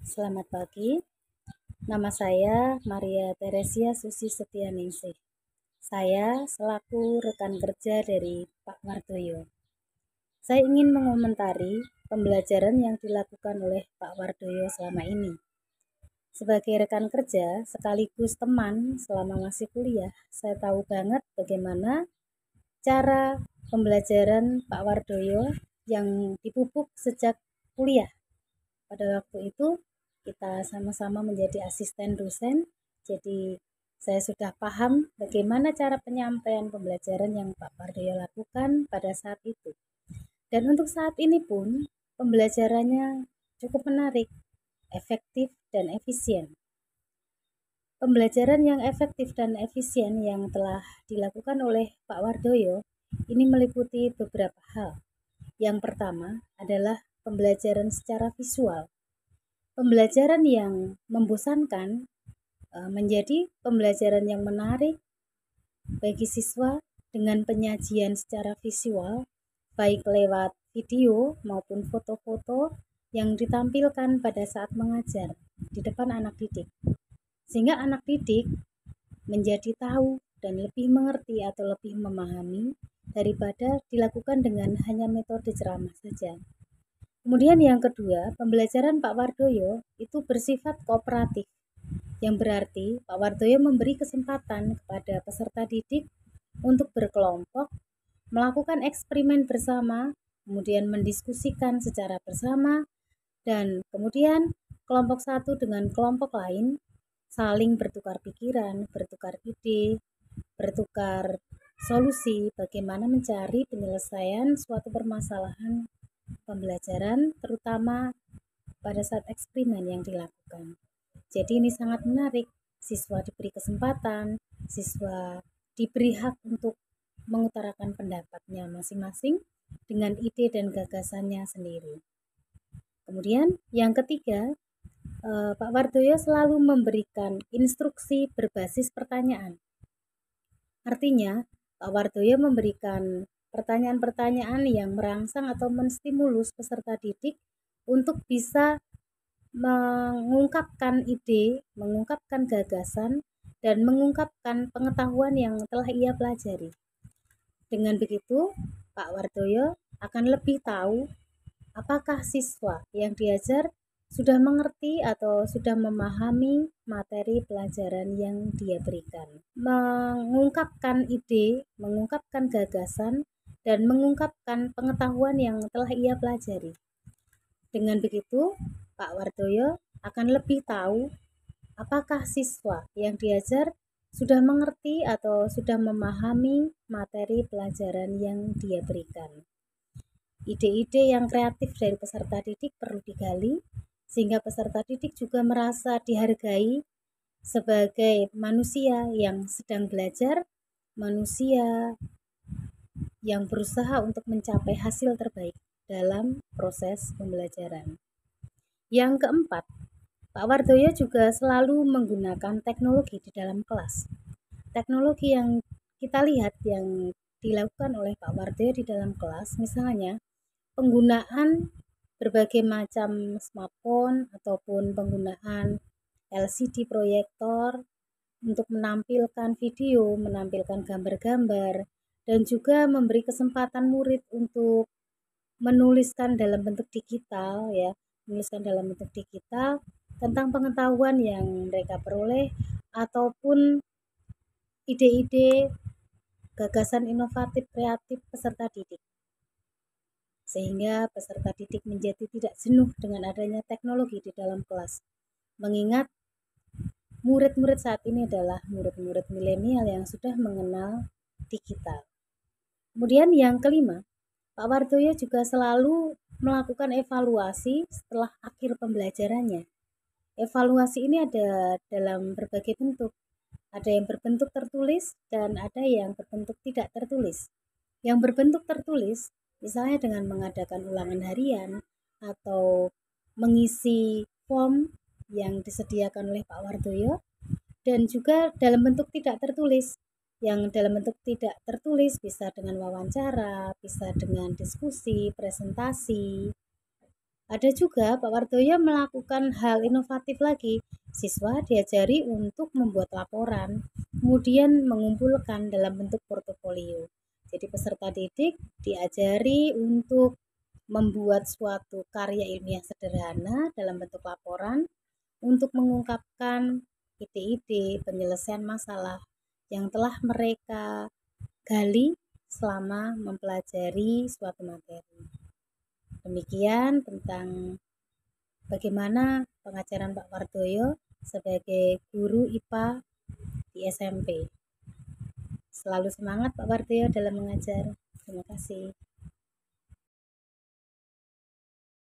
Selamat pagi, nama saya Maria Teresia Susi Setianingsih. Saya selaku rekan kerja dari Pak Wardoyo. Saya ingin mengomentari pembelajaran yang dilakukan oleh Pak Wardoyo selama ini. Sebagai rekan kerja sekaligus teman selama masih kuliah, saya tahu banget bagaimana cara pembelajaran Pak Wardoyo yang dipupuk sejak kuliah. Pada waktu itu kita sama-sama menjadi asisten dosen, jadi saya sudah paham bagaimana cara penyampaian pembelajaran yang Pak Wardoyo lakukan pada saat itu. Dan untuk saat ini pun pembelajarannya cukup menarik, efektif, dan efisien. Pembelajaran yang efektif dan efisien yang telah dilakukan oleh Pak Wardoyo ini meliputi beberapa hal. Yang pertama adalah pembelajaran secara visual. Pembelajaran yang membosankan menjadi pembelajaran yang menarik bagi siswa dengan penyajian secara visual, baik lewat video maupun foto-foto yang ditampilkan pada saat mengajar di depan anak didik. Sehingga anak didik menjadi tahu dan lebih mengerti atau lebih memahami daripada dilakukan dengan hanya metode ceramah saja. Kemudian yang kedua, pembelajaran Pak Wardoyo itu bersifat kooperatif, yang berarti Pak Wardoyo memberi kesempatan kepada peserta didik untuk berkelompok, melakukan eksperimen bersama, kemudian mendiskusikan secara bersama, dan kemudian kelompok satu dengan kelompok lain saling bertukar pikiran, bertukar ide, bertukar solusi bagaimana mencari penyelesaian suatu permasalahan pembelajaran, terutama pada saat eksperimen yang dilakukan. Jadi ini sangat menarik, siswa diberi kesempatan, siswa diberi hak untuk mengutarakan pendapatnya masing-masing dengan ide dan gagasannya sendiri. Kemudian yang ketiga, Pak Wardoyo selalu memberikan instruksi berbasis pertanyaan. Artinya, Pak Wardoyo memberikan pertanyaan-pertanyaan yang merangsang atau menstimulus peserta didik untuk bisa mengungkapkan ide, mengungkapkan gagasan, dan mengungkapkan pengetahuan yang telah ia pelajari. Dengan begitu, Pak Wardoyo akan lebih tahu apakah siswa yang diajar sudah mengerti atau sudah memahami materi pelajaran yang dia berikan. Mengungkapkan ide, mengungkapkan gagasan, dan mengungkapkan pengetahuan yang telah ia pelajari. Dengan begitu, Pak Wardoyo akan lebih tahu apakah siswa yang diajar sudah mengerti atau sudah memahami materi pelajaran yang dia berikan. Ide-ide yang kreatif dari peserta didik perlu digali, sehingga peserta didik juga merasa dihargai sebagai manusia yang sedang belajar, manusia yang berusaha untuk mencapai hasil terbaik dalam proses pembelajaran. Yang keempat, Pak Wardoyo juga selalu menggunakan teknologi di dalam kelas. Teknologi yang kita lihat yang dilakukan oleh Pak Wardoyo di dalam kelas, misalnya penggunaan berbagai macam smartphone ataupun penggunaan LCD proyektor untuk menampilkan video, menampilkan gambar-gambar, dan juga memberi kesempatan murid untuk menuliskan dalam bentuk digital, menuliskan dalam bentuk digital tentang pengetahuan yang mereka peroleh ataupun ide-ide gagasan inovatif kreatif peserta didik, sehingga peserta didik menjadi tidak jenuh dengan adanya teknologi di dalam kelas, mengingat murid-murid saat ini adalah murid-murid milenial yang sudah mengenal digital. Kemudian yang kelima, Pak Wardoyo juga selalu melakukan evaluasi setelah akhir pembelajarannya. Evaluasi ini ada dalam berbagai bentuk. Ada yang berbentuk tertulis dan ada yang berbentuk tidak tertulis. Yang berbentuk tertulis, misalnya dengan mengadakan ulangan harian atau mengisi form yang disediakan oleh Pak Wardoyo, dan juga dalam bentuk tidak tertulis. Yang dalam bentuk tidak tertulis bisa dengan wawancara, bisa dengan diskusi, presentasi, Ada juga Pak Wardoyo melakukan hal inovatif lagi. Siswa diajari untuk membuat laporan, kemudian mengumpulkan dalam bentuk portofolio. Jadi peserta didik diajari untuk membuat suatu karya ilmiah sederhana dalam bentuk laporan untuk mengungkapkan ide-ide penyelesaian masalah yang telah mereka gali selama mempelajari suatu materi. Demikian tentang bagaimana pengajaran Pak Wardoyo sebagai guru IPA di SMP. Selalu semangat Pak Wardoyo dalam mengajar. Terima kasih.